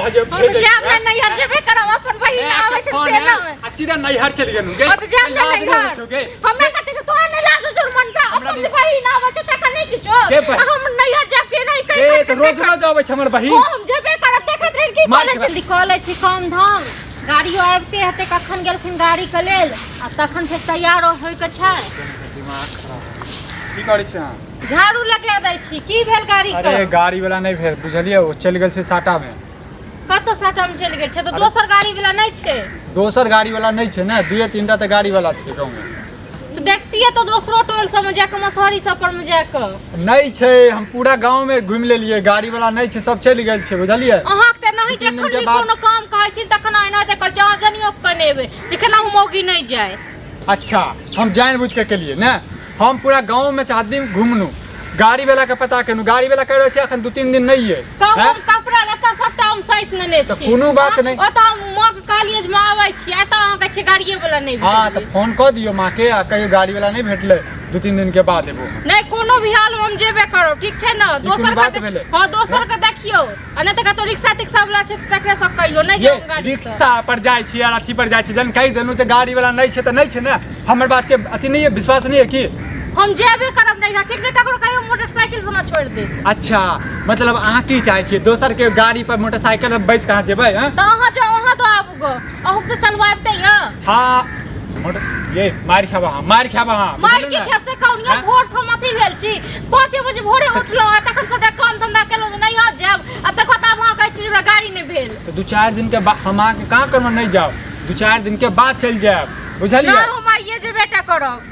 भजे तो जाम ना नैहर जेबे करब अपन बहिन आवे छै से ना आ सीधा नैहर चल गेलु गे तो जाम ना नैहर हमरा कते के तोरा नहीं लाजो जुर्मन सा अपन बहिन आवे छै तक नहीं किछो हम नैहर जाब के नहीं कहि ए तो रोज रोज आवे छै हमर बहिन हम जेबे करब देखत रही की कॉलेज से निकले छी काम धाम गाड़ी आबते हते कखन गेलखिन गाड़ी के लेल आ तखन फेर तैयार होय के छै दिमाग खराब की करै छी झाड़ू लगा दै छी की भेल गाड़ी के अरे गाड़ी वाला नहीं भेल बुझलिए ओ चल गेल छै साटा में कत साटा में चल गेल छै तो दोसर गाड़ी वाला नहीं छै दोसर गाड़ी वाला नहीं छै ना दुए तीनटा त गाड़ी वाला छै गांव में तो देखतिए तो दोसरो टोल सब में जाके मसहरी सब पर में जाके नहीं छै हम पूरा गांव में घुम लेलिए गाड़ी वाला नहीं छै सब चल गेल छै बुझलिए अहाँ के नहीं जखन भी कोनो काम कहै छी तखन आइना ते कर जहां जनियो कनेबे जखन हम मौगी नहीं जाए अच्छा हम जानबूझ के लिए ना हम पूरा गांव में चाहत दिन घुमनु गाड़ी वाला के पता केनु गाड़ी वाला कह रहै छै अखन 2-3 दिन नहीं है हम कपड़ा लत्ता सबटा हम सहित नेने छी तो कोनो बात नहीं ओ त हम मां के कॉलेज में आबै छी आ त अहाँ के छै गाड़िए वाला नहीं हां तो फोन क दियो मां के आ कहियो गाड़ी वाला नहीं भेटले 2-3 दिन के बाद एबो नहीं कोनो भी हाल हम जेबे करब ठीक छै ना दोसर बात भेले हां दोसर के देखियो आ नहीं त कतो रिक्शा तिक्सा वाला छै तकरे सब कहियो नहीं जे गाड़ी रिक्शा पर जाय छी आ अथी पर जाय छी जन कहि देनु जे गाड़ी वाला नहीं छै त नहीं छै ना हमर बात के अथी नहीं है विश्वास नहीं है की हम जेबे करब नहीं ठीक से ककरो कहियो मोटरसाइकिल से ना छोड़ दे अच्छा मतलब अहाँ की चाहे छी दोसर के गाड़ी पर मोटरसाइकिल पर बैठ कहां जेबै हैं त अहाँ जाओ अहाँ तो आबगो अहू तो चलवाबते या हां मोटर ये मार खाबा मार मार के खेप से कौनिया भोर समाथि भेल छी 5 बजे भोरे उठलो आ तखन सबटा काम धंधा केलो जे नहीं हट जाब आ तक त अहाँ कहै छी हमरा गाड़ी नहीं भेल तो 2-4 दिन के बाद हम आके कहां करम नहीं जाओ 2-4 दिन के बाद चल जाब बुझलिए ना हम आइए जे बेटा करब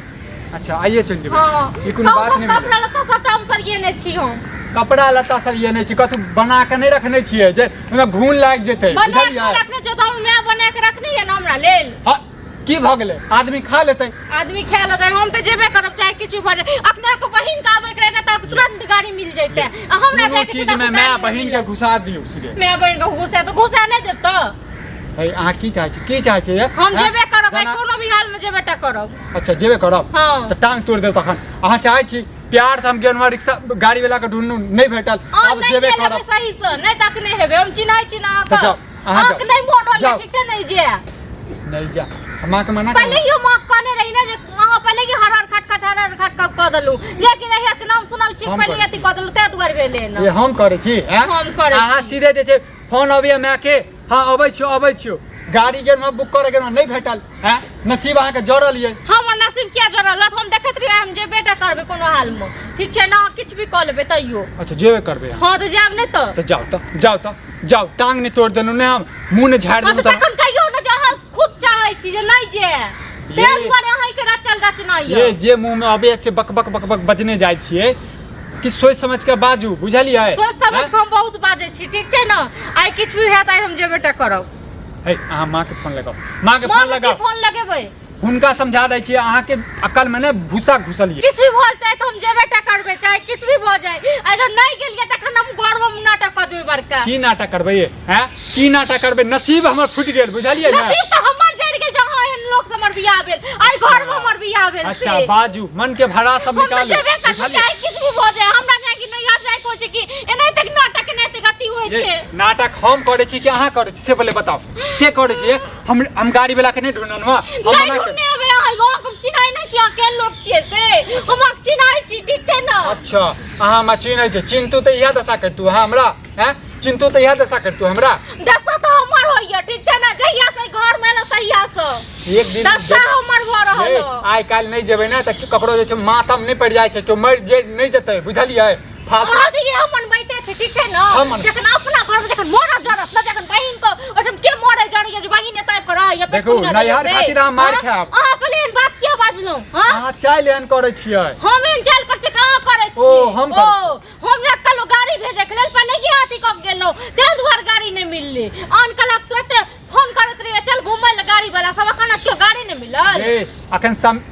अच्छा आइए चल जेबै हां ई कोनो बात नहीं कपड़ा लत्ता सबटा हम सरियेने छी हम कपड़ा लत्ता सरियेने छी कथु बना के नहीं रखने छिए जे ओमे घून लाग जेतै बुझलिए रखने छ त हम मैं बना के रखनी है ना हमरा लेल हां की भ गेलै आदमी खा लेतै आदमी खा लेतै हम त जेबे करब चाहे किछ भी भ जाए अपने को बहिन का आवे करे त तुरंत गाड़ी मिल जैते हमरा जाए के चीज में मैं बहिन के घुसा दियो सीधे मैं बहिन को घुसा तो घुसा नहीं देब त अहाँ की चाहे छी हम जेबे करब कोनो भी हाल में जेबे टा करब अच्छा जेबे करब हां त टांग तोड़ देब तखन अहाँ चाहे छी प्यार से हम गेलवा रिक्शा गाड़ी वाला के ढूंढनु नहीं भेटल अब जेबे करब सही से नहीं तक नहीं हेबे हम चिन्है छी ना तो जाओ अहाँ नहीं मोड़ होय ठीक छै नहीं जे नहीं जा मां के मना पहले यो मां कहने रही ना जे अहाँ पहले की हर खटखट क दलु लेकिन एहर के नाम सुनाउ छी पहले अथी क दलु ते दुआर भेले ना ये हम करे छी हम करे अहाँ सीधे जे छै फोन अबिया मैं के हां अबै छियो गाड़ी के में बुक करे के नहीं भेटल हैं नसीब अहाँ के जड़ल ये हमर नसीब क्या जड़ल हम देखत रही हम जे बेटा करबे कोनो हाल में ठीक छै ना किछ भी क लेबे तइयो अच्छा जेबे करबे हां तो जाब नहीं तो जाओ टांग नहीं तोड़ देनु ने हम मुंह ने झाड़ देनु त तखन कहियो ना जहां खुद चाहै छी जे नहीं जे ते दुआरे अहाँ के रचल रचना ये जे मुंह में अबे से बक बक बजने जाय छिए कि सोच समझ के बाजू बुझलिए सोच समझ के हम बहुत बाजे छी ठीक छै ना आइ किछ भी हेत आइ हम जे बेटा करब है अहाँ मां के फोन लगाओ फोन लगेबै हुनका समझा दै छी अहाँ के अकल में ने भूसा घुसल ये किछ भी बोलते तो हम जे बेटा करबे चाहे किछ भी भ जाए अगर नहीं गेलिए तखन हम घर में नाटक क देबै बड़का की नाटक करबै हैं की नाटक करबै नसीब हमर फुट गेल बुझलिए ना नसीब तो हमर जड़ गेल जहां एहन लोग से हमर बियाह भेल आइ घर में हमर बियाह भेल अच्छा बाजू मन के भरा सब निकाल चाहे किछ भी भ जाए हमरा जाए कि नहीं यार जाए को छै कि एनै तक नाटक एनै तक अति होय छै नाटक हम करे छी कि अहाँ करे छी से पहले बताओ के करे छी हम गाड़ी वाला के नहीं ढूंढनवा हम मना नहीं अबे आइ लोग चिन्है नहीं छी अकेले लोग छिए से हम चिन्है छी ठीक छै ना अच्छा अहाँ म चिन्है छी चिंतु त इहा दशा करतु हमरा हैं चिंतु त इहा दशा करतु हमरा दशा तो हमर होइया ठीक छै ना जहिया से घर में ल तहिया से एक दिन दशा हमर भ रहल आइ काल नहीं जेबै ना त ककरो जे छै मातम नहीं पड़ जाय छै तो मर जे नहीं जतै बुझलिए फालतू ये हम बनबैते छै ठीक छै ना जखन अपना घर में जखन मोरा जरत ना जखन बहिन को ओठम के मोरे जड़िए जे बहिन एतै पर रहै देखो नैहर खातिर हम मार खाब अहाँ प्लेन बात किया बाजलौ हां अहाँ चाय लेन करे छियै हम एन चाल कर छै कहां करे छी हम कल गाड़ी भेजे के लेल पहले की आती क गेलौ ते दुआर गाड़ी नहीं मिलले अनकल अब तुरंत फोन करत रहिए चल घुमै ले गाड़ी वाला सब अखन क्यों गाड़ी नहीं मिलल ए अखन सम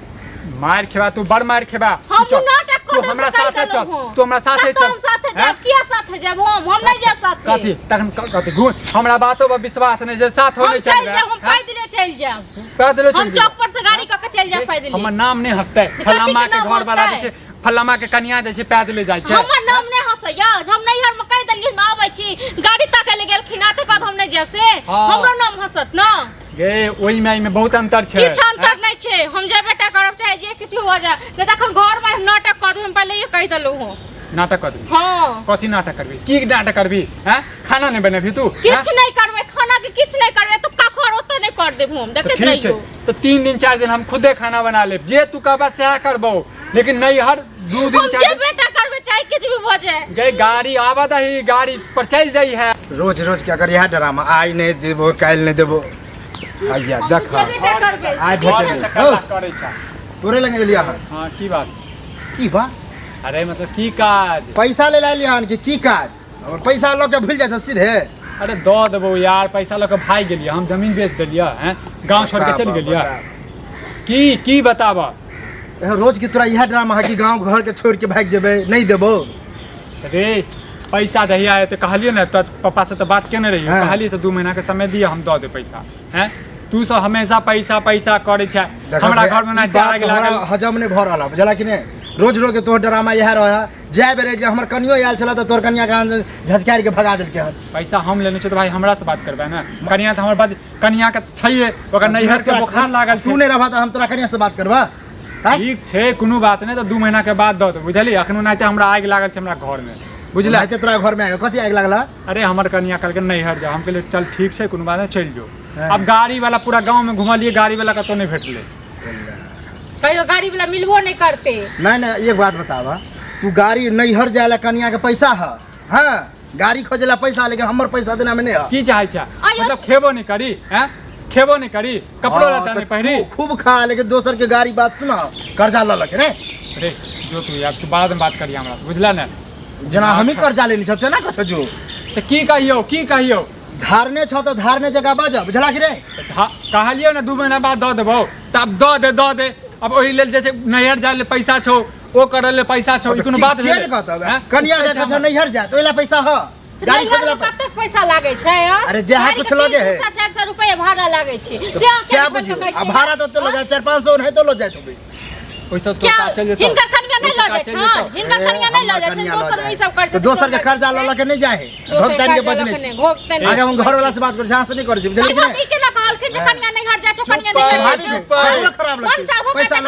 मार खेबा तू बड़ मार खेबा हम नाटक तू हमरा साथे चल तू हमरा साथे चल हम साथे जाब किया साथे जाब हम नहीं जाब साथे कथि तखन कथि घुम हमरा बातो पर विश्वास नहीं जे साथ होले चल जाब हम पैदले चल जाब पैदले चल हम चौक पर से गाड़ी क के चल जाब पैदले हमर नाम नहीं हंसतै फल्लामा के घर वाला जे छै फल्लामा के कन्या जे छै पैदले जाय छै हमर नाम नहीं हंसैया हम नैहर में कह देलिए हम आबै छी गाड़ी ताके ले गेलखिन आते बाद हम वजह से हमरो नाम हंसत ना गे ओई में बहुत अंतर छै किछ अंतर नहीं छै हम जे बेटा करब चाहे जे किछ हो जाए जे तखन घर में नाटक कर हम पहले ये कह देलु हूं नाटक कर दी हां कथि नाटक करबी की नाटक करबी हैं खाना नहीं बनेबी तू किछ नहीं करबे खाना के किछ नहीं करबे तो कखर ओते नहीं कर देब हम देखत रहियो तो 3 दिन 4 दिन हम खुदे खाना बना लेब जे तू कहबा से करबो लेकिन नहीं हर 2 दिन 4 दिन जे बेटा करबे चाहे किछ भी हो जाए गे गाड़ी आवा दही गाड़ी पर चल जाई है रोज रोज क्या करिया ड्रामा आई नहीं देबो काल नहीं देबो आइया देख आई भेटे करे छा तोरे लगे लिया हां की बात अरे मतलब की काज पैसा ले लिया की काज और पैसा लो के भूल जात सीधे अरे दो देबो यार पैसा लो के भाग गेलिया हम जमीन बेच देलिया हैं गांव छोड़ के चल गेलिया की बताबा रोज की तोरा यह ड्रामा है कि गांव घर के छोड़ के भाग जेबे नहीं देबो अरे पैसा दहिया है तो कहलियो ना तो पापा से तो बात केने रहियो कहलिए तो 2 महीना के समय दिया हम दो दे पैसा हैं तू सब हमेशा पैसा करे छै हमरा घर में ना जाग लागल हजम नहीं भ रहल बुझला कि नहीं रोज रोज के तोहर ड्रामा यह रहा जाय बेरे जे हमर कनियो आयल छला त तोहर कनिया के झचकार के भगा देलके हन पैसा हम लेने छ तो भाई हमरा से बात करबे ना कनिया त हमर बात कनिया के छैये ओकर नैहर के बुखार लागल छै तू नहीं रहबा त हम तोरा कनिया से बात करबा ठीक छै कोनो बात नहीं तो 2 महीना के बाद दो बुझली अखनो नहीं हमरा आग लागल छै हमरा घर में बुझला आते तोरा घर में आयो कथि आग लागला अरे हमर कनिया कल के नैहर जा हम कहले चल ठीक छै कोनो बात नहीं चल जो अब गाड़ी वाला पूरा गांव में घुमलिए गाड़ी वाला कतो नहीं भेटले कहियो गाड़ी वाला मिलबो नहीं करते नहीं एक बात बतावा तू गाड़ी नैहर जायला कनिया के पैसा है हां गाड़ी खोजेला पैसा लेकिन हमर पैसा देना में नहीं है की चाहे छा मतलब खेबो नहीं करी हैं खेबो नहीं करी कपड़ो लता नहीं पहनी खूब खा लेकिन दोसर के गाड़ी बात सुना कर्जा ल लके रे अरे जो तू यार तू बाद में बात करिया हमरा बुझला ना जना हम ही कर्जा लेनी छ तेना कछ जो तो की कहियो धारने छ तो धारने जगह बाजा बुझला कि रे कहलियो ना 2 महीना बाद दो देबो तब दो दे अब ओही लेल जैसे नैहर जाले पैसा छौ ओ करले पैसा छौ कोनो बात भेल कनिया के कछ नैहर जा तो एला पैसा ह गाड़ी खोजला कते पैसा लागे छै यार अरे जहाँ कुछ लगे है 400 रुपया भाड़ा लागे छै से बुझियो आ भाड़ा तो लगा 400-500 नहीं तो लो जाय तो ओइसे तो चल जेतो हिनकर कनिया नहीं ल जाय छै हिनकर कनिया नहीं ल जाय छै दोसर में ई सब कर तो दोसर के कर्जा ल के नहीं जाय है भोगतान के बजने आगे हम घर वाला से बात कर से नहीं कर छी बुझली कि नहीं ई के ना कहल के कनिया नहीं घर जाय छै कनिया नहीं खराब लगते पैसा ल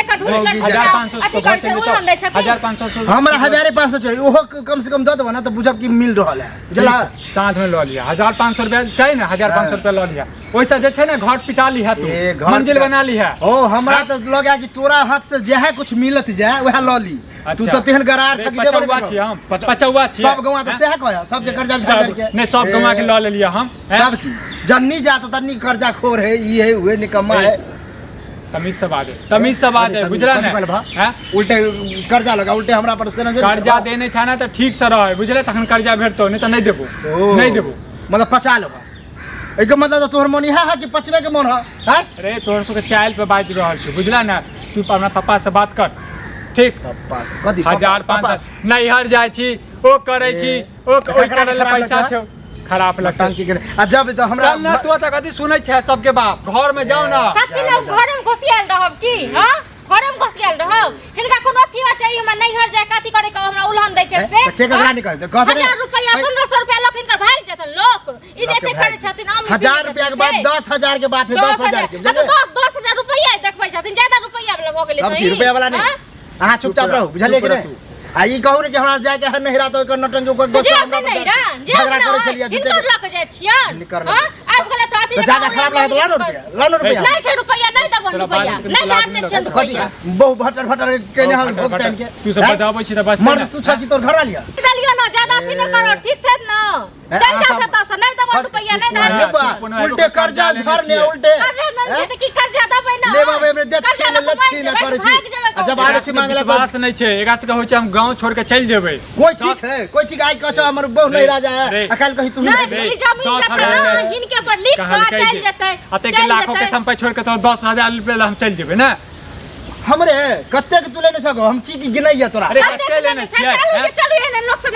के ढूंढ ले 1500 तो घर चल जेतो 1500 हमरा 1500 चाहिए ओहो कम से कम दे देबो ना तो बुझब कि मिल रहल है बुझला साथ में ल लिया 1500 रुपया चाहिए ना 1500 रुपया ल लिया ओइसा जे छै ना घर पिटा ली है तू मंजिल बना ली है ओ हमरा तो लगा कि तोरा हाथ से जे कुछ मिलत जाए वह ल ली तू तो तेहन गरार छ कि देबो हम पचौवा छी सब गवा तो सेह कह सब के कर्जा के नहीं सब गवा के ल ले लिया हम सब की जन्नी जात तन्नी कर्जा खोर है ई है हुए निकम्मा है तमीज से बात है बुझला ना हैं उल्टे कर्जा लगा उल्टे हमरा पर से कर्जा देने छाना तो ठीक से रहे बुझले तखन कर्जा भेटतो नहीं तो नहीं देबो मतलब पचा लेबा एके मतलब तो तोहर मन है कि पचवे के मन है अरे तोहर सब के चाइल पे बाज रहल छ बुझला ना तू अपना पापा से बात कर ठीक पापा से कथि 1500 नैहर जाय छी ओ करे छी ओ करले पैसा छ खराब लगता की करे आ जब तो हमरा चल ना तू त कथि सुनै छै सबके बाप घर में जाओ ना कथि ना घर में घुसियाल रहब की हां घर में घुसियाल रहब हिनका कोनो अथिवा चाहिए हमरा नैहर जाय कथि करे के हमरा उल्हन दै छै से के ककरा निकल दे कहत 1000 रुपया 1500 रुपया लोग हिनकर भाग जतन लोग ई जेते करे छथिन हम 1000 रुपया के बाद 10000 के बात है 10000 के 10000 रुपया देखबै छथिन ज्यादा रुपया वाला भ गेलै अब की रुपया वाला नहीं अहाँ चुपचाप रहू बुझलिए कि नहीं आ ई कहू ने कि हमरा जाय के है नहिरा तो एकर नटंगी को दोस्त हमरा झगड़ा करे छलिया झूठे हिनकर लग जाय छियन हां आब गेलै त अथि ज्यादा खराब लागत ला नो रुपया नहीं छै रुपया नहीं देबो रुपया नहीं जानने छियन तो कथि बहु भटर केने हम भुगतान के तू सब बताबै छी त बस मर्द तू छ कि तोर घर वालिया लियो ना ज्यादा अथि न करो ठीक छै ना चल जा त से नहीं देबो रुपया नहीं धार उल्टे कर्जा धर ले उल्टे कर्जा नहीं छै त की कर्जा देबै ना ले बाबे में देख के लत्ती न करे छी जब आबै छी मांगला बात नहीं छै एकरा से कहै छै हम गांव छोड़ के चल जेबै कोई ठीक है कोई ठीक आई कछ हमर बहु नहीं राजा है अकल कहीं तू नहीं जमीन का इनके पर लिख के चल जेतै अते के लाखों के संपत्ति छोड़ के तो 10000 रुपया हम चल जेबै ना हमरे कत्ते के तू लेने सको हम की गिनैया तोरा अरे कत्ते लेने छियै चलू एने लोग से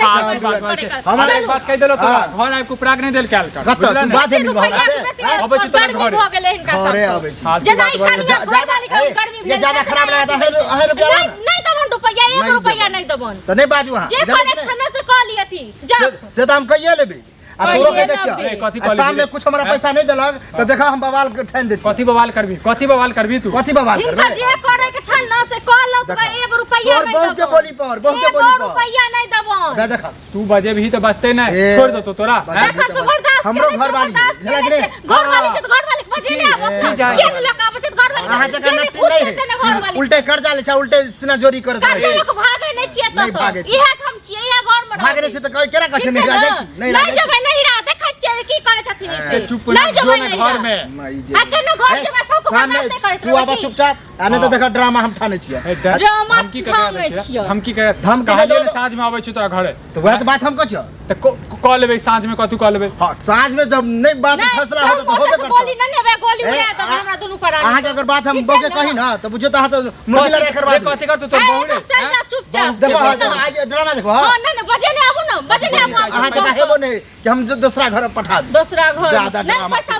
हमरा बात कह देलो तोरा घर आब के प्राग नहीं देल काल का कत्ते तू बात नहीं भला से अबै छी तोरा घर हो गेलै हिनका सब घरे आबै छी जेना ई कनिया पैसा निकाल गर्मी ये ज्यादा खराब लगा है रुपया नहीं देबन रुपया 1 रुपया नहीं देबन तो नहीं बाजू हां जे कनेक्शन से कह लियथि जा से तो हम कहिए लेबे आ तोरो के कहिए देखियो ना ए, कथी आ कहली शाम में रे? कुछ हमरा पैसा नहीं देलक तो देखा हम बवाल के ठान दे छी कथी बवाल करबी तू कथी बवाल हिनका करबे जे करे के छन ना से कह लो तो देखा। 1 रुपया तोर नहीं बहु के देबो बोली पर बहु के बोली 1 पर रुपया नहीं देबो बे देखा तू बजे भी तो बचते ना ए, छोड़ दो तो तोरा बजे हैं? भी। देखा जबरदस्त हमरो घर वाली झला के रे घर वाली से घर वाली के बजे ने की अब जाए? केन लगा बचे घर वाली अहाँ जगह जेने नटी पूछ नहीं देते ना घर है वाली उल्टे कर्जा ले छा उल्टे सिना जोरी करत काटे रहे लोग भागे नहीं छिए नहीं तो भागे छी। इहे हम छिए या घर में भागे नहीं छै त केरा कछ नहीं राजा छी नहीं नहीं राजा जब नहीं रहा देखा छिए की करे छथिन ए, इसे चुप नहीं ना जो जबै ना नहीं घर रहा। में माई जे आ केना घर के बस सबको सामने बर्दाश्त नहीं करत तू आबा चुपचाप आ नहीं तो देखा ड्रामा हम ठाने छिए ए, ड- ड्रामा धमकी के ठामे कहै छियै। धमकी के धमकी कहलिए दे ना दो। साँझ में आबै छी तोरा घरे तो वह तो बात हम कहियो त कह लेबै साँझ में कथू कह लेबै हां साँझ में जब नहीं बात फैसला होता तो होबे गोली करता नहीं नेबे गोली ए, उड़ा तो आ- हमरा दोनों पर अहाँ के अगर बात हम ठीक बौके छै कही ना तो बुझे तो हां तो मुर्गी लड़ा करवा दे कथी कर तू तोर बहु रे चल जा चुपचाप देखो आज ड्रामा देखो हां नहीं बजे ने आबू ना बजे ने आबू अहाँ के हेबो नहीं कि हम दूसरा घर पठा दी दूसरा घर ज्यादा नहीं ड्रामा पैसा